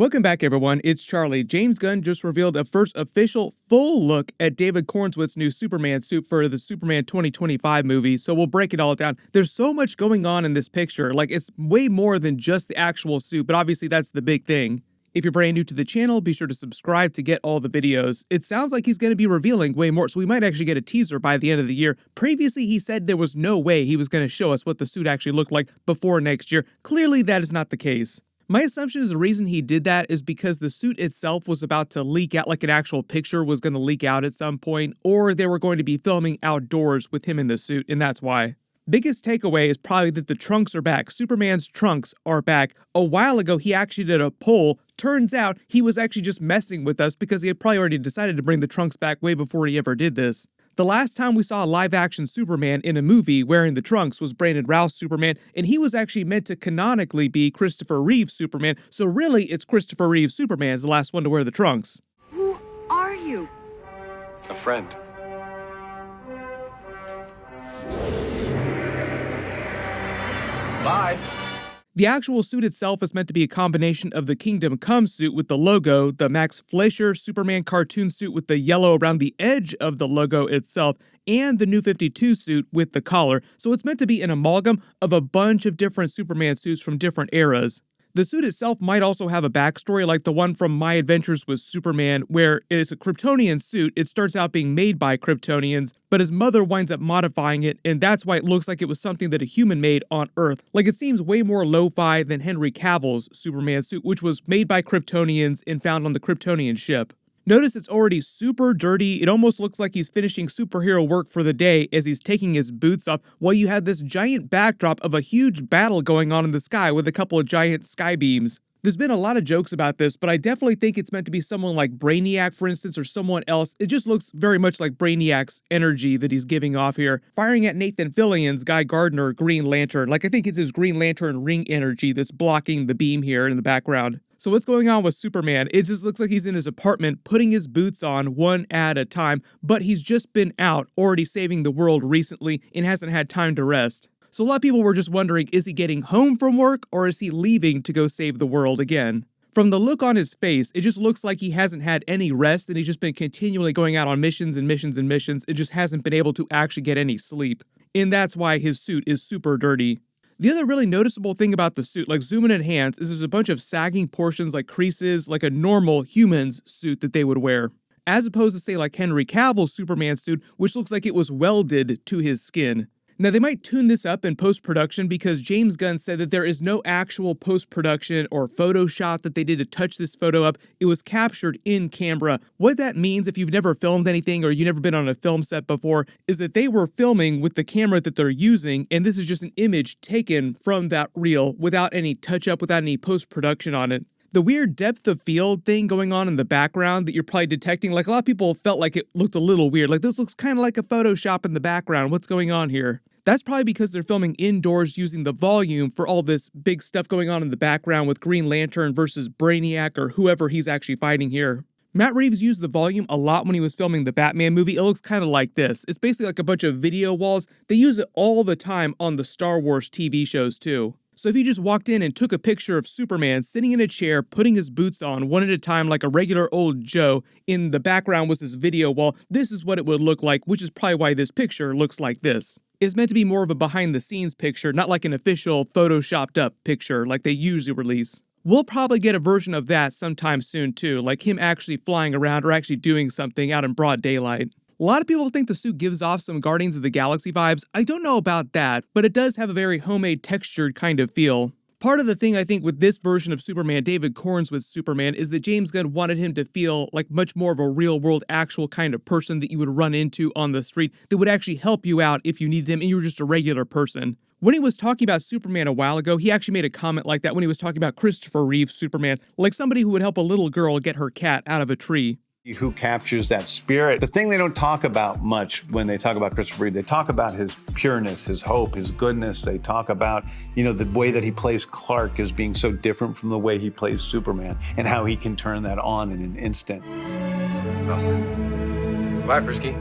Welcome back, everyone. It's Charlie. James Gunn just revealed a first official full look at David Cornswith's new Superman suit for the Superman 2025 movie, so we'll break it all down. There's so much going on in this picture. Like, it's way more than just the actual suit, but obviously that's the big thing. If you're brand new to the channel, be sure to subscribe to get all the videos. It sounds like he's going to be revealing way more, so we might actually get a teaser by the end of the year. Previously, he said there was no way he was going to show us what the suit actually looked like before next year. Clearly, that is not the case. My assumption is the reason he did that is because the suit itself was about to leak out, like an actual picture was going to leak out at some point, or they were going to be filming outdoors with him in the suit, and that's why. Biggest takeaway is probably that the trunks are back. Superman's trunks are back. A while ago, he actually did a poll. Turns out he was actually just messing with us because he had probably already decided to bring the trunks back way before he ever did this. The last time we saw a live-action Superman in a movie wearing the trunks was Brandon Routh's Superman, and he was actually meant to canonically be Christopher Reeve's Superman, so really it's Christopher Reeve's Superman is the last one to wear the trunks. Who are you? A friend. Bye. The actual suit itself is meant to be a combination of the Kingdom Come suit with the logo, the Max Fleischer Superman cartoon suit with the yellow around the edge of the logo itself, and the New 52 suit with the collar, so it's meant to be an amalgam of a bunch of different Superman suits from different eras. The suit itself might also have a backstory like the one from My Adventures with Superman, where it is a Kryptonian suit. It starts out being made by Kryptonians, but his mother winds up modifying it, and that's why it looks like it was something that a human made on Earth. Like, it seems way more lo-fi than Henry Cavill's Superman suit, which was made by Kryptonians and found on the Kryptonian ship. Notice it's already super dirty. It almost looks like he's finishing superhero work for the day as he's taking his boots off while you have this giant backdrop of a huge battle going on in the sky with a couple of giant sky beams. There's been a lot of jokes about this, but I definitely think it's meant to be someone like Brainiac, for instance, or someone else. It just looks very much like Brainiac's energy that he's giving off here, firing at Nathan Fillion's Guy Gardner Green Lantern. Like, I think it's his Green Lantern ring energy that's blocking the beam here in the background. So what's going on with Superman? It just looks like he's in his apartment putting his boots on one at a time, but he's just been out already saving the world recently and hasn't had time to rest. So a lot of people were just wondering, is he getting home from work or is he leaving to go save the world again? From the look on his face, it just looks like he hasn't had any rest and he's just been continually going out on missions and missions and missions and just hasn't been able to actually get any sleep. And that's why his suit is super dirty. The other really noticeable thing about the suit, like zoom in at hands, is there's a bunch of sagging portions like creases, like a normal human's suit that they would wear. As opposed to, say, like Henry Cavill's Superman suit, which looks like it was welded to his skin. Now, they might tune this up in post-production because James Gunn said that there is no actual post-production or Photoshop that they did to touch this photo up. It was captured in camera. What that means, if you've never filmed anything or you've never been on a film set before, is that they were filming with the camera that they're using, and this is just an image taken from that reel without any touch-up, without any post-production on it. The weird depth of field thing going on in the background that you're probably detecting, like a lot of people felt like it looked a little weird. Like, this looks kind of like a Photoshop in the background. What's going on here? That's probably because they're filming indoors using the volume for all this big stuff going on in the background with Green Lantern versus Brainiac or whoever he's actually fighting here. Matt Reeves used the volume a lot when he was filming the Batman movie. It looks kind of like this. It's basically like a bunch of video walls. They use it all the time on the Star Wars TV shows too. So if you just walked in and took a picture of Superman sitting in a chair, putting his boots on one at a time like a regular old Joe, in the background was this video wall, this is what it would look like, which is probably why this picture looks like this. It's meant to be more of a behind-the-scenes picture, not like an official photoshopped-up picture like they usually release. We'll probably get a version of that sometime soon too, like him actually flying around or actually doing something out in broad daylight. A lot of people think the suit gives off some Guardians of the Galaxy vibes. I don't know about that, but it does have a very homemade textured kind of feel. Part of the thing I think with this version of Superman, David Cornswith's Superman, is that James Gunn wanted him to feel like much more of a real-world, actual kind of person that you would run into on the street that would actually help you out if you needed him and you were just a regular person. When he was talking about Superman a while ago, he actually made a comment like that when he was talking about Christopher Reeve's Superman, like somebody who would help a little girl get her cat out of a tree. Who captures that spirit. The thing they don't talk about much when they talk about Christopher Reeve, they talk about his pureness, his hope, his goodness. They talk about, the way that he plays Clark as being so different from the way he plays Superman and how he can turn that on in an instant. Oh. Bye, Frisky.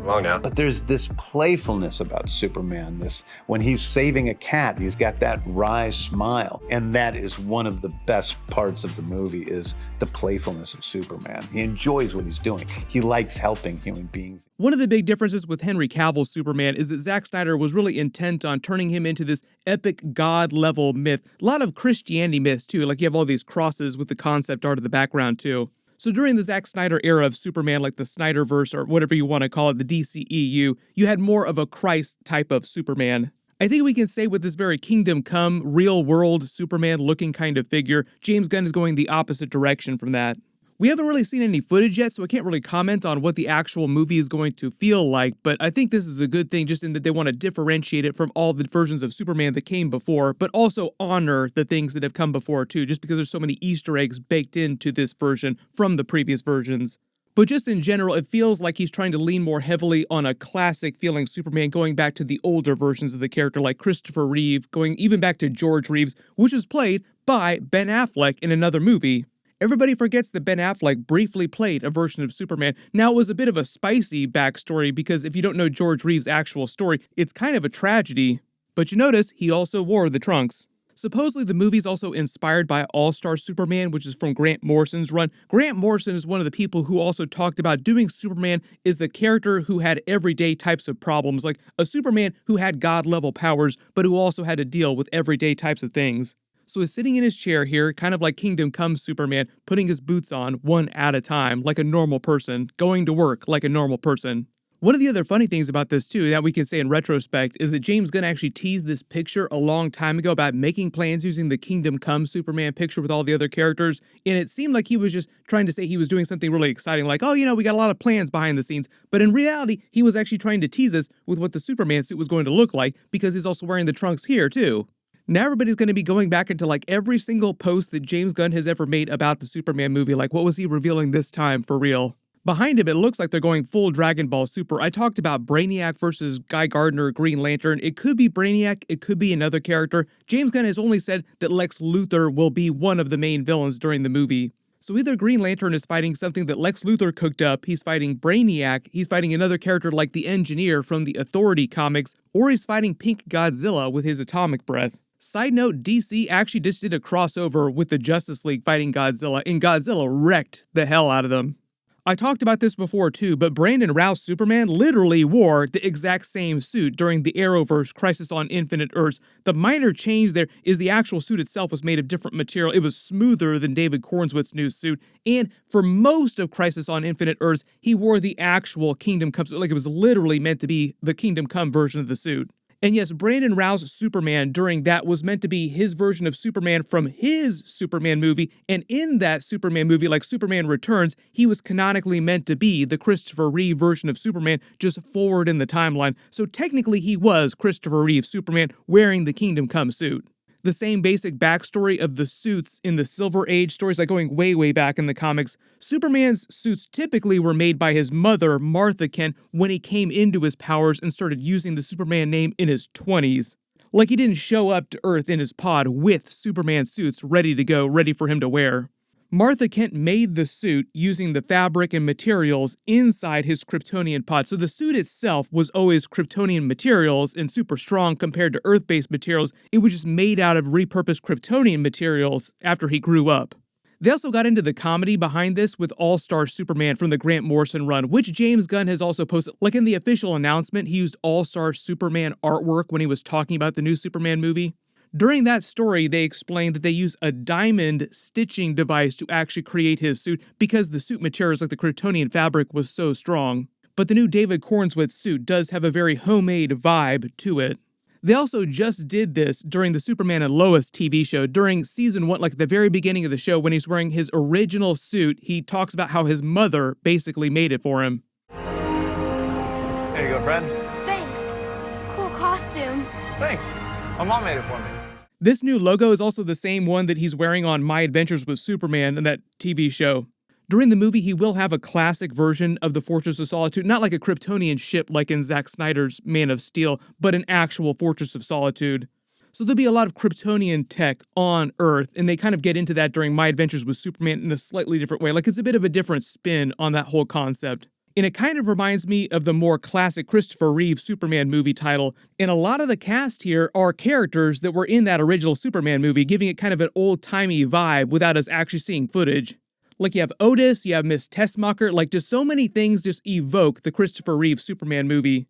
Long now. But there's this playfulness about Superman. This, when he's saving a cat, he's got that wry smile. And that is one of the best parts of the movie, is the playfulness of Superman. He enjoys what he's doing. He likes helping human beings. One of the big differences with Henry Cavill's Superman is that Zack Snyder was really intent on turning him into this epic god-level myth. A lot of Christianity myths, too. Like, you have all these crosses with the concept art of the background, too. So during the Zack Snyder era of Superman, like the Snyderverse or whatever you want to call it, the DCEU, you had more of a Christ type of Superman. I think we can say with this very Kingdom Come, real-world Superman-looking kind of figure, James Gunn is going the opposite direction from that. We haven't really seen any footage yet, so I can't really comment on what the actual movie is going to feel like, but I think this is a good thing just in that they want to differentiate it from all the versions of Superman that came before, but also honor the things that have come before too, just because there's so many Easter eggs baked into this version from the previous versions. But just in general, it feels like he's trying to lean more heavily on a classic feeling Superman, going back to the older versions of the character like Christopher Reeve, going even back to George Reeves, which was played by Ben Affleck in another movie. Everybody forgets that Ben Affleck briefly played a version of Superman. Now, it was a bit of a spicy backstory because if you don't know George Reeves' actual story, it's kind of a tragedy. But you notice he also wore the trunks. Supposedly, the movie's also inspired by All-Star Superman, which is from Grant Morrison's run. Grant Morrison is one of the people who also talked about doing Superman is the character who had everyday types of problems, like a Superman who had god-level powers, but who also had to deal with everyday types of things. So he's sitting in his chair here, kind of like Kingdom Come Superman, putting his boots on one at a time, like a normal person, going to work like a normal person. One of the other funny things about this too, that we can say in retrospect, is that James Gunn actually teased this picture a long time ago about making plans using the Kingdom Come Superman picture with all the other characters, and it seemed like he was just trying to say he was doing something really exciting, like, oh, we got a lot of plans behind the scenes, but in reality, he was actually trying to tease us with what the Superman suit was going to look like, because he's also wearing the trunks here too. Now everybody's going to be going back into like every single post that James Gunn has ever made about the Superman movie, like what was he revealing this time for real? Behind him, it looks like they're going full Dragon Ball Super. I talked about Brainiac versus Guy Gardner, Green Lantern. It could be Brainiac, it could be another character. James Gunn has only said that Lex Luthor will be one of the main villains during the movie. So either Green Lantern is fighting something that Lex Luthor cooked up, he's fighting Brainiac, he's fighting another character like the Engineer from the Authority comics, or he's fighting Pink Godzilla with his atomic breath. Side note, DC actually just did a crossover with the Justice League fighting Godzilla, and Godzilla wrecked the hell out of them. I talked about this before too, but Brandon Routh's Superman literally wore the exact same suit during the Arrowverse Crisis on Infinite Earths. The minor change there is the actual suit itself was made of different material. It was smoother than David Cornswith's new suit, and for most of Crisis on Infinite Earths, he wore the actual Kingdom Come suit, like it was literally meant to be the Kingdom Come version of the suit. And yes, Brandon Routh's Superman during that was meant to be his version of Superman from his Superman movie, and in that Superman movie, like Superman Returns, he was canonically meant to be the Christopher Reeve version of Superman, just forward in the timeline. So technically he was Christopher Reeve Superman wearing the Kingdom Come suit. The same basic backstory of the suits in the Silver Age stories, like going way, way back in the comics. Superman's suits typically were made by his mother, Martha Kent, when he came into his powers and started using the Superman name in his 20s. Like he didn't show up to Earth in his pod with Superman suits ready to go, ready for him to wear. Martha Kent made the suit using the fabric and materials inside his Kryptonian pod, so the suit itself was always Kryptonian materials and super strong compared to Earth-based materials. It was just made out of repurposed Kryptonian materials after he grew up. They also got into the comedy behind this with All-Star Superman from the Grant Morrison run, which James Gunn has also posted. Like in the official announcement, he used All-Star Superman artwork when he was talking about the new Superman movie. During that story, they explained that they use a diamond stitching device to actually create his suit because the suit materials like the Kryptonian fabric was so strong. But the new David Cornswith suit does have a very homemade vibe to it. They also just did this during the Superman and Lois TV show. During season 1, like at the very beginning of the show, when he's wearing his original suit, he talks about how his mother basically made it for him. There you go, friend. Thanks. Cool costume. Thanks. My mom made it for me. This new logo is also the same one that he's wearing on My Adventures with Superman in that TV show. During the movie, he will have a classic version of the Fortress of Solitude, not like a Kryptonian ship like in Zack Snyder's Man of Steel, but an actual Fortress of Solitude. So there'll be a lot of Kryptonian tech on Earth, and they kind of get into that during My Adventures with Superman in a slightly different way. Like it's a bit of a different spin on that whole concept. And it kind of reminds me of the more classic Christopher Reeve Superman movie title. And a lot of the cast here are characters that were in that original Superman movie, giving it kind of an old-timey vibe without us actually seeing footage. Like you have Otis, you have Miss Tessmacher, like just so many things just evoke the Christopher Reeve Superman movie.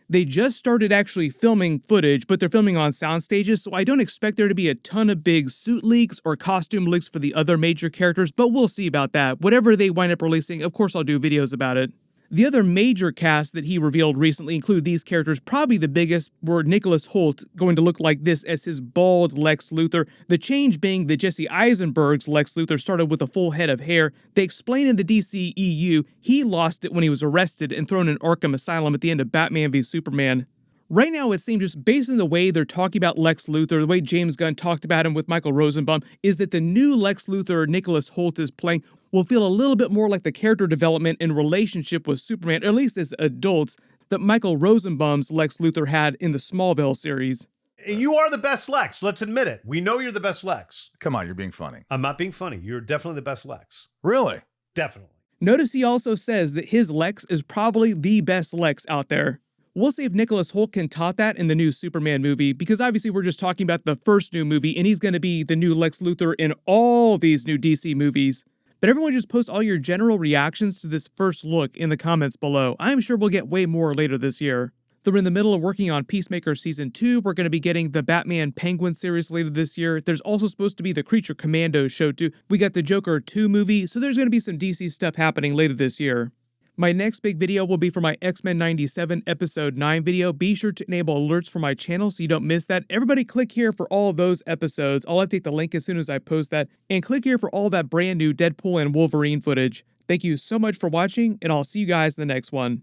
They just started actually filming footage, but they're filming on sound stages, so I don't expect there to be a ton of big suit leaks or costume leaks for the other major characters, but we'll see about that. Whatever they wind up releasing, of course I'll do videos about it. The other major cast that he revealed recently include these characters. Probably the biggest were Nicholas Hoult, going to look like this as his bald Lex Luthor. The change being that Jesse Eisenberg's Lex Luthor started with a full head of hair. They explain in the DCEU he lost it when he was arrested and thrown in Arkham Asylum at the end of Batman v Superman. Right now, it seems just based on the way they're talking about Lex Luthor, the way James Gunn talked about him with Michael Rosenbaum, is that the new Lex Luthor Nicholas Hoult is playing will feel a little bit more like the character development and relationship with Superman, or at least as adults, that Michael Rosenbaum's Lex Luthor had in the Smallville series. You are the best Lex. Let's admit it. We know you're the best Lex. Come on, you're being funny. I'm not being funny. You're definitely the best Lex. Really? Definitely. Notice he also says that his Lex is probably the best Lex out there. We'll see if Nicholas Hoult can top that in the new Superman movie, because obviously we're just talking about the first new movie, and he's going to be the new Lex Luthor in all these new DC movies. But everyone just post all your general reactions to this first look in the comments below. I'm sure we'll get way more later this year. They're in the middle of working on Peacemaker Season 2. We're going to be getting the Batman Penguin series later this year. There's also supposed to be the Creature Commandos show too. We got the Joker 2 movie, so there's going to be some DC stuff happening later this year. My next big video will be for my X-Men 97 Episode 9 video. Be sure to enable alerts for my channel so you don't miss that. Everybody click here for all those episodes. I'll update the link as soon as I post that. And click here for all that brand new Deadpool and Wolverine footage. Thank you so much for watching, and I'll see you guys in the next one.